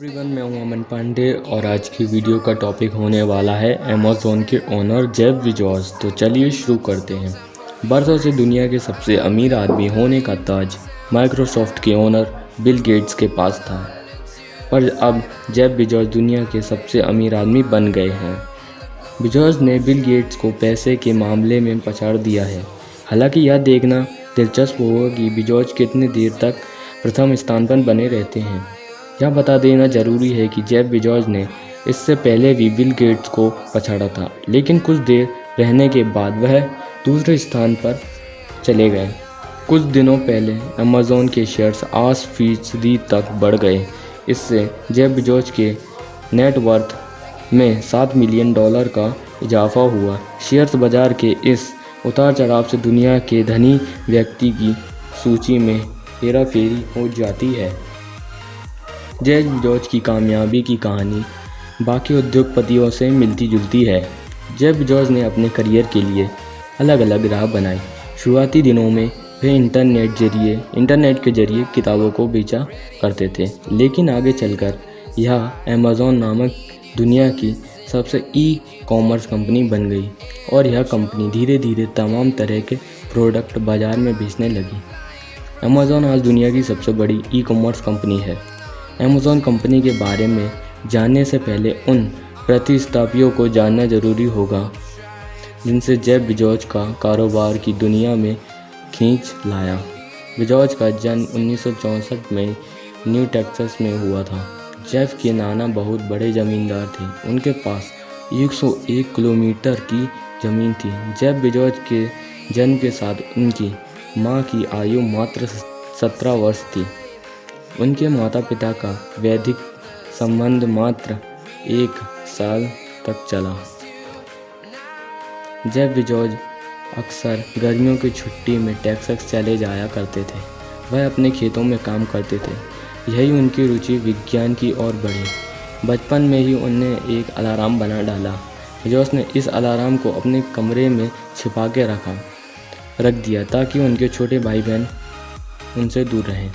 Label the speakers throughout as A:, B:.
A: Everyone, मैं हूं अमन पांडे और आज की वीडियो का टॉपिक होने वाला है अमेज़ॉन के ओनर जेफ बेजोस। तो चलिए शुरू करते हैं। बरसों से दुनिया के सबसे अमीर आदमी होने का ताज माइक्रोसॉफ्ट के ओनर बिल गेट्स के पास था, पर अब जेफ बेजोस दुनिया के सबसे अमीर आदमी बन गए हैं। बेजोस ने बिल गेट्स को पैसे के मामले में पछाड़ दिया है। हालांकि यह देखना दिलचस्प होगा कि बेजोस कितनी देर तक प्रथम स्थान पर बने रहते हैं। यह बता देना जरूरी है कि जेफ बेजोस ने इससे पहले भी बिल गेट्स को पछाड़ा था, लेकिन कुछ देर रहने के बाद वह दूसरे स्थान पर चले गए। कुछ दिनों पहले अमेज़ॉन के शेयर्स 8% तक बढ़ गए। इससे जेफ बेजोस के नेटवर्थ में $7 मिलियन का इजाफा हुआ। शेयर्स बाजार के इस उतार चढ़ाव से दुनिया के धनी व्यक्ति की सूची में हेराफेरी हो जाती है। जेफ बेजोस की कामयाबी की कहानी बाकी उद्योगपतियों से मिलती जुलती है। जेफ बेजोस ने अपने करियर के लिए अलग अलग राह बनाई। शुरुआती दिनों में वे इंटरनेट के जरिए किताबों को बेचा करते थे, लेकिन आगे चलकर यह अमेज़ॉन नामक दुनिया की सबसे ई-कॉमर्स कंपनी बन गई और यह कंपनी धीरे धीरे तमाम तरह के प्रोडक्ट बाजार में बेचने लगी। अमेज़ॉन आज दुनिया की सबसे बड़ी ई-कॉमर्स कंपनी है। अमेज़ॉन कंपनी के बारे में जानने से पहले उन प्रतिष्ठापियों को जानना जरूरी होगा जिनसे जेफ बेजोस का कारोबार की दुनिया में खींच लाया। बेजोस का जन्म 1964 में न्यू टेक्सास में हुआ था। जेफ के नाना बहुत बड़े जमींदार थे। उनके पास 101 किलोमीटर की ज़मीन थी। जेफ बेजोस के जन्म के साथ उनकी मां की आयु मात्र 17 वर्ष थी। उनके माता पिता का वैदिक संबंध मात्र 1 साल तक चला। जेफ बेजोस अक्सर गर्मियों की छुट्टी में टेक्सास चले जाया करते थे। वह अपने खेतों में काम करते थे। यही उनकी रुचि विज्ञान की ओर बढ़ी। बचपन में ही उन्हें एक अलार्म बना डाला। बेजोस ने इस अलार्म को अपने कमरे में छिपा के रख दिया ताकि उनके छोटे भाई बहन उनसे दूर रहें।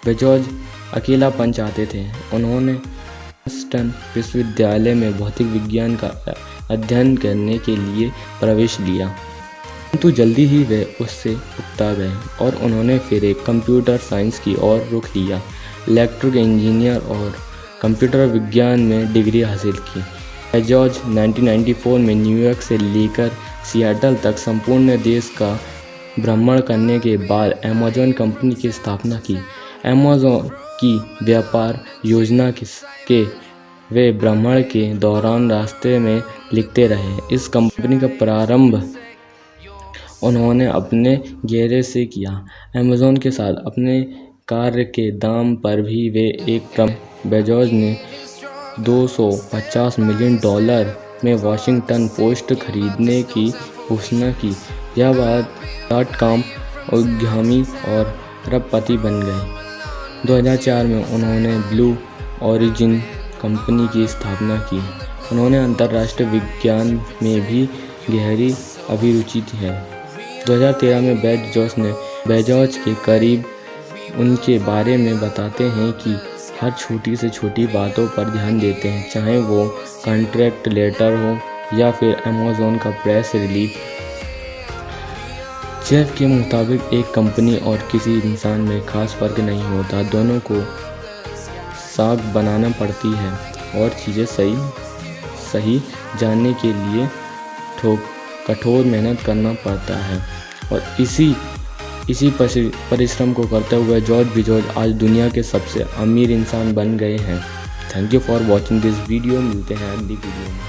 A: बेजोस अकेलापन चाहते थे। उन्होंने प्रिंसटन विश्वविद्यालय में भौतिक विज्ञान का अध्ययन करने के लिए प्रवेश लिया, परंतु जल्दी ही वे उससे उकता गए और उन्होंने फिर एक कंप्यूटर साइंस की ओर रुख लिया। इलेक्ट्रिकल इंजीनियर और कंप्यूटर विज्ञान में डिग्री हासिल की। बेजोस 1994 में न्यूयॉर्क से लेकर सियाटल तक संपूर्ण देश का भ्रमण करने के बाद अमेज़ॉन कंपनी की स्थापना की। अमेज़ॉन की व्यापार योजना के वे भ्रमण के दौरान रास्ते में लिखते रहे। इस कंपनी का प्रारंभ उन्होंने अपने गैरेज से किया। अमेज़ॉन के साथ अपने कार्य के दाम पर भी वे एक बेजोस ने $250 मिलियन में वॉशिंगटन पोस्ट खरीदने की घोषणा की। यह बात .com उद्यमी और अरबपति बन गए। 2004 में उन्होंने ब्लू ओरिजिन कंपनी की स्थापना की। उन्होंने अंतर्राष्ट्रीय विज्ञान में भी गहरी अभिरुचि है। 2013 में बेजोस के करीब उनके बारे में बताते हैं कि हर छोटी से छोटी बातों पर ध्यान देते हैं, चाहे वो कॉन्ट्रैक्ट लेटर हो या फिर अमेज़ॉन का प्रेस रिलीज। जेफ के मुताबिक एक कंपनी और किसी इंसान में खास फर्क नहीं होता, दोनों को साख बनाना पड़ती है और चीज़ें सही जानने के लिए कठोर मेहनत करना पड़ता है। और इसी परिश्रम को करते हुए जेफ बेजोस आज दुनिया के सबसे अमीर इंसान बन गए हैं। Thank you for watching this video. मिलते हैं अगली वीडियो में।